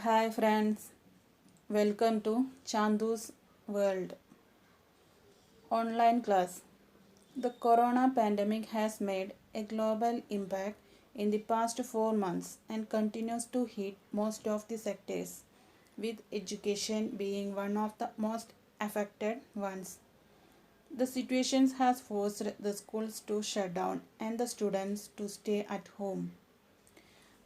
Hi friends, welcome to Chandu's World. Online class. The corona pandemic has made a global impact in the past 4 months and continues to hit most of the sectors, with education being one of the most affected ones. The situation has forced the schools to shut down and the students to stay at home.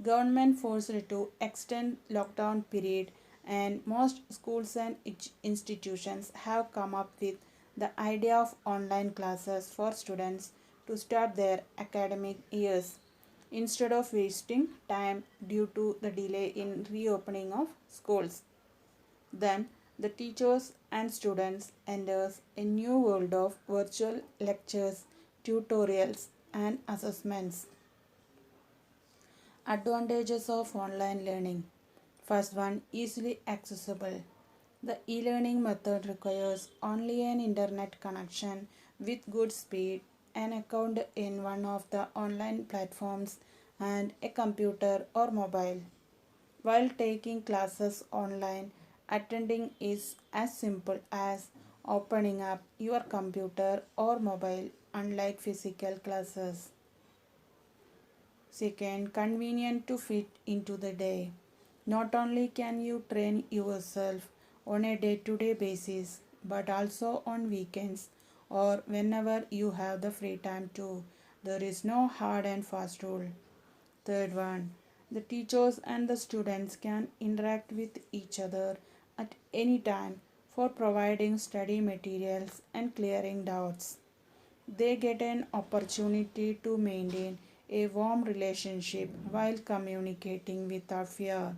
Government forced to extend lockdown period and most schools and institutions have come up with the idea of online classes for students to start their academic years instead of wasting time due to the delay in reopening of schools. Then the teachers and students enters a new world of virtual lectures, tutorials and assessments. Advantages of online learning. First one, easily accessible. The e-learning method requires only an internet connection with good speed, an account in one of the online platforms and a computer or mobile. While taking classes online, attending is as simple as opening up your computer or mobile, unlike physical classes. Second, convenient to fit into the day. Not only can you train yourself on a day to day basis, but also on weekends or whenever you have the free time too. There is no hard and fast rule. Third one, the teachers and the students can interact with each other at any time for providing study materials and clearing doubts. They get an opportunity to maintain a warm relationship while communicating without fear.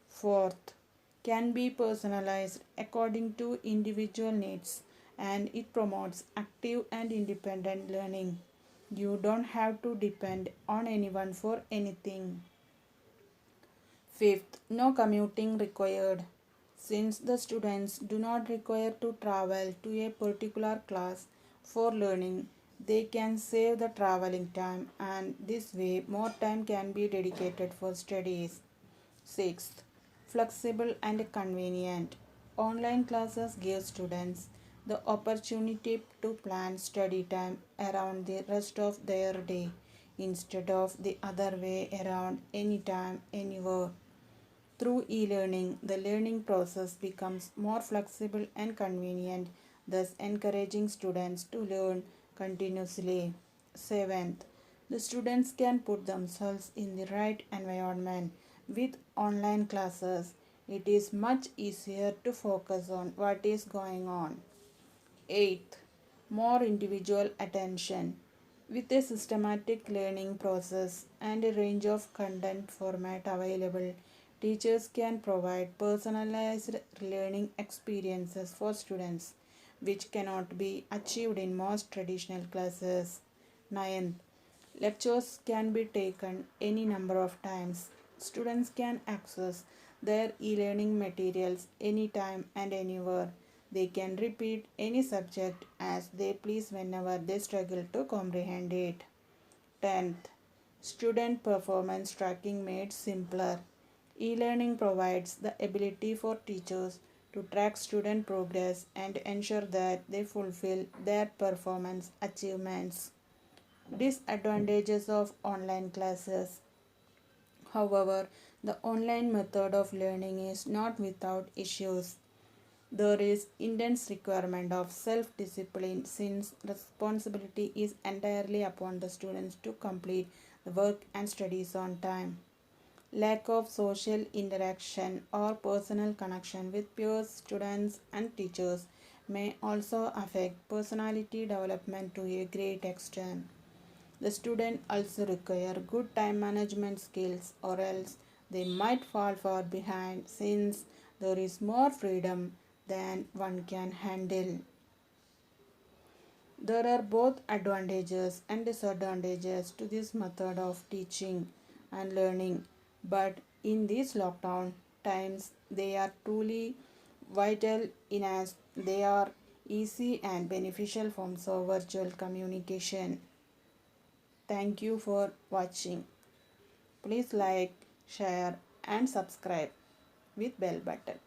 Fourth, can be personalized according to individual needs and it promotes active and independent learning. You don't have to depend on anyone for anything. Fifth, no commuting required. Since the students do not require to travel to a particular class for learning, they can save the traveling time and this way more time can be dedicated for studies. Sixth, flexible and convenient. Online classes give students the opportunity to plan study time around the rest of their day instead of the other way around anytime, anywhere. Through e learning, the learning process becomes more flexible and convenient, thus encouraging students to learn continuously. Seventh, the students can put themselves in the right environment. With online classes, it is much easier to focus on what is going on. Eighth, more individual attention. With a systematic learning process and a range of content format available, teachers can provide personalized learning experiences for students, which cannot be achieved in most traditional classes. Ninth, lectures can be taken any number of times. Students can access their e learning materials anytime and anywhere. They can repeat any subject as they please whenever they struggle to comprehend it. 10th, student performance tracking made simpler. E learning provides the ability for teachers to track student progress and ensure that they fulfill their performance achievements. Disadvantages of online classes. However, the online method of learning is not without issues. There is intense requirement of self-discipline since responsibility is entirely upon the students to complete the work and studies on time. Lack of social interaction or personal connection with peers, students, and teachers may also affect personality development to a great extent. The student also require good time management skills or else they might fall far behind since there is more freedom than one can handle. There are both advantages and disadvantages to this method of teaching and learning, but in these lockdown times they are truly vital in as they are easy and beneficial forms of virtual communication. Thank you for watching. Please like, share and subscribe. with bell button.